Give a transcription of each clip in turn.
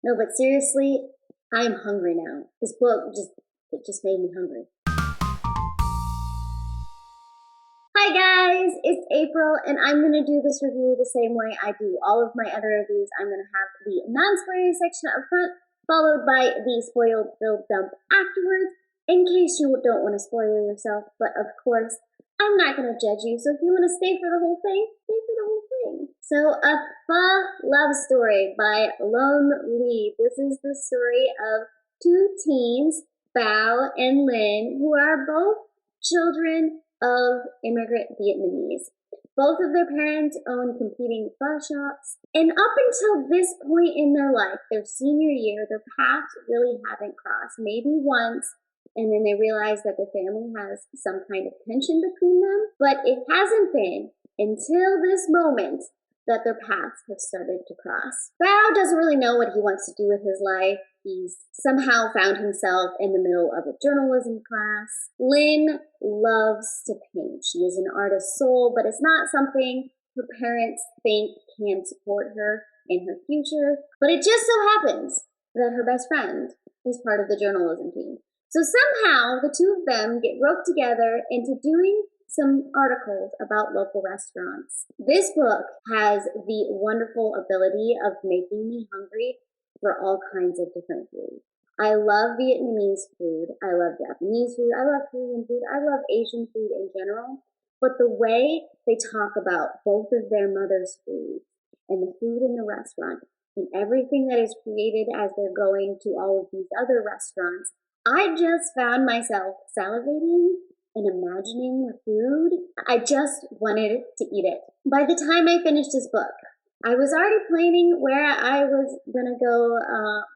No, but seriously, I'm hungry now. This book just made me hungry. Hi guys, it's April, and I'm going to do this review the same way I do all of my other reviews. I'm going to have the non-spoilery section up front, followed by the spoiled filled dump afterwards, in case you don't want to spoil yourself. But of course, I'm not going to judge you, so if you want to stay for the whole thing, stay for the whole thing. So, A Pho Love Story by Lone Lee. This is the story of two teens, Bao and Lin, who are both children of immigrant Vietnamese. Both of their parents own competing pho shops, and up until this point in their life, their senior year, their paths really haven't crossed. Maybe once, and then they realize that their family has some kind of tension between them, but it hasn't been until this moment that their paths have started to cross. Bao doesn't really know what he wants to do with his life. He's somehow found himself in the middle of a journalism class. Lin loves to paint. She is an artist soul, but it's not something her parents think can support her in her future. But it just so happens that her best friend is part of the journalism team. So somehow the two of them get roped together into doing some articles about local restaurants. This book has the wonderful ability of making me hungry for all kinds of different food. I love Vietnamese food. I love Japanese food. I love Korean food. I love Asian food in general. But the way they talk about both of their mother's food and the food in the restaurant and everything that is created as they're going to all of these other restaurants, I just found myself salivating and imagining the food. I just wanted to eat it. By the time I finished this book, I was already planning where I was gonna go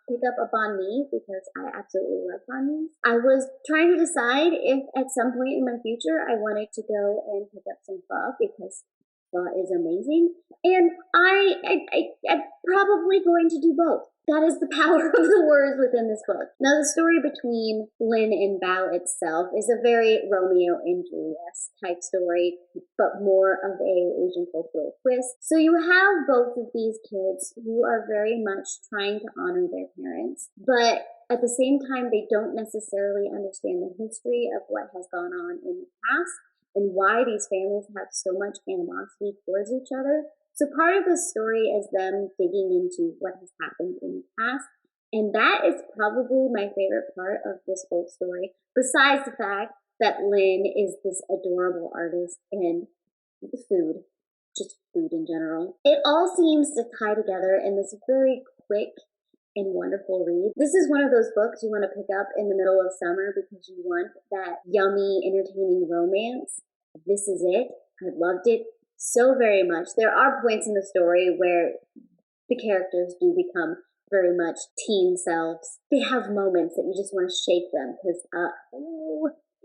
pick up a banh mi, because I absolutely love banh mi. I was trying to decide if at some point in my future I wanted to go and pick up some pho, because pho is amazing. And I'm probably going to do both. That is the power of the words within this book. Now, the story between Lin and Bao itself is a very Romeo and Juliet type story, but more of a Asian cultural twist. So you have both of these kids who are very much trying to honor their parents, but at the same time, they don't necessarily understand the history of what has gone on in the past and why these families have so much animosity towards each other. So part of the story is them digging into what has happened in the past, and that is probably my favorite part of this whole story, besides the fact that Lin is this adorable artist and food, just food in general. It all seems to tie together in this very quick and wonderful read. This is one of those books you want to pick up in the middle of summer because you want that yummy, entertaining romance. This is it. I loved it so very much. There are points in the story where the characters do become very much teen selves. They have moments that you just want to shake them because,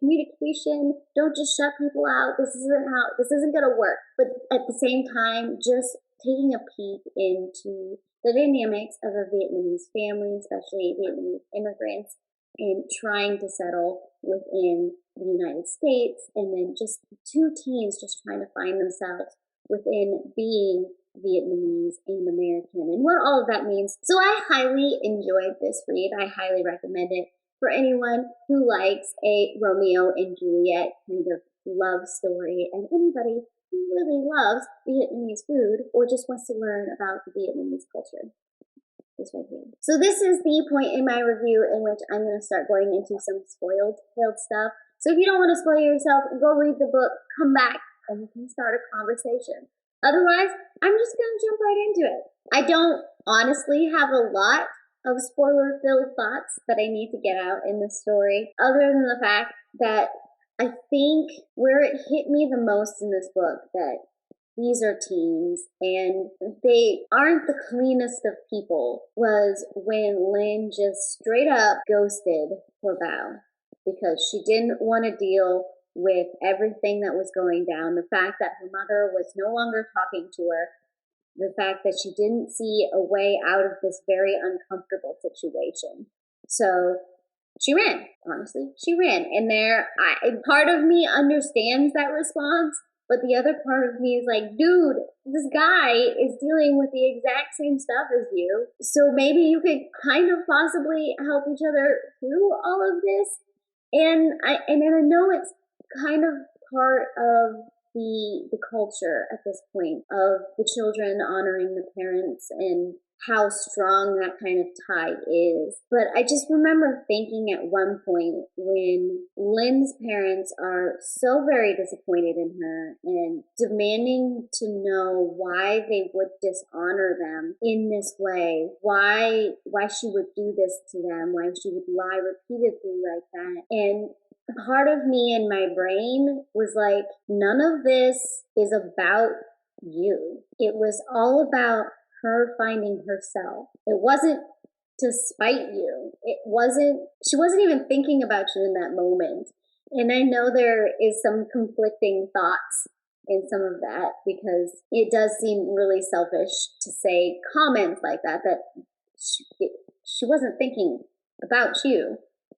communication, don't just shut people out. This isn't going to work. But at the same time, just taking a peek into the dynamics of a Vietnamese family, especially Vietnamese immigrants, and trying to settle within the United States, and then just two teens just trying to find themselves within being Vietnamese and American, and what all of that means. So I highly enjoyed this read. I highly recommend it for anyone who likes a Romeo and Juliet kind of love story, and anybody who really loves Vietnamese food or just wants to learn about the Vietnamese culture. This right here. So this is the point in my review in which I'm going to start going into some spoiled stuff. So if you don't want to spoil yourself, go read the book, come back, and we can start a conversation. Otherwise, I'm just going to jump right into it. I don't honestly have a lot of spoiler-filled thoughts that I need to get out in this story, other than the fact that I think where it hit me the most in this book, that these are teens, and they aren't the cleanest of people, was when Lin just straight up ghosted poor Bao because she didn't want to deal with everything that was going down. The fact that her mother was no longer talking to her, the fact that she didn't see a way out of this very uncomfortable situation. So she ran, honestly. She ran. And part of me understands that response, But the other part of me is like, dude, this guy is dealing with the exact same stuff as you. So maybe you could kind of possibly help each other through all of this. And I know it's kind of part of the culture at this point of the children honoring the parents and how strong that kind of tie is. But I just remember thinking at one point when Lynn's parents are so very disappointed in her and demanding to know why they would dishonor them in this way, why she would do this to them, why she would lie repeatedly like that. And part of me in my brain was like, none of this is about you. It was all about her finding herself. It wasn't to spite you. She wasn't even thinking about you in that moment. And I know there is some conflicting thoughts in some of that because it does seem really selfish to say comments like that she wasn't thinking about you.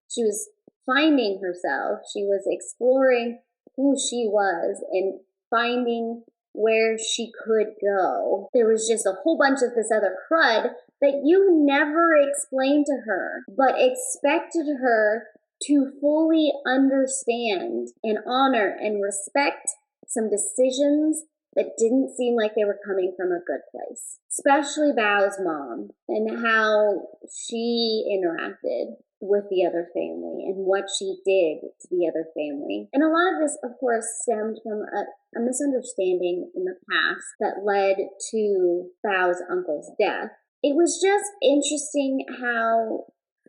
She was finding herself. She was exploring who she was and finding where she could go. There was just a whole bunch of this other crud that you never explained to her, but expected her to fully understand and honor and respect some decisions that didn't seem like they were coming from a good place. Especially Bao's mom and how she interacted with the other family and what she did to the other family. And a lot of this, of course, stemmed from a misunderstanding in the past that led to Bao's uncle's death. It was just interesting how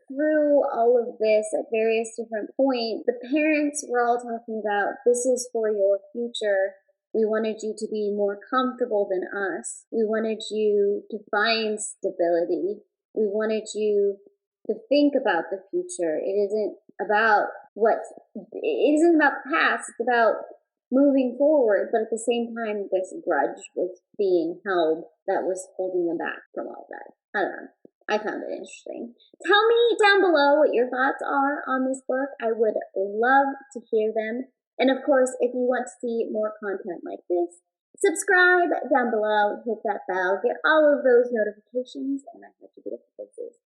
through all of this at various different points, the parents were all talking about, this is for your future. We wanted you to be more comfortable than us. We wanted you to find stability. We wanted you to think about the future. It isn't about the past. It's about moving forward. But at the same time, this grudge was being held that was holding them back from all that. I don't know. I found it interesting. Tell me down below what your thoughts are on this book. I would love to hear them. And of course, if you want to see more content like this, subscribe down below, hit that bell, get all of those notifications, and I hope you beautiful places.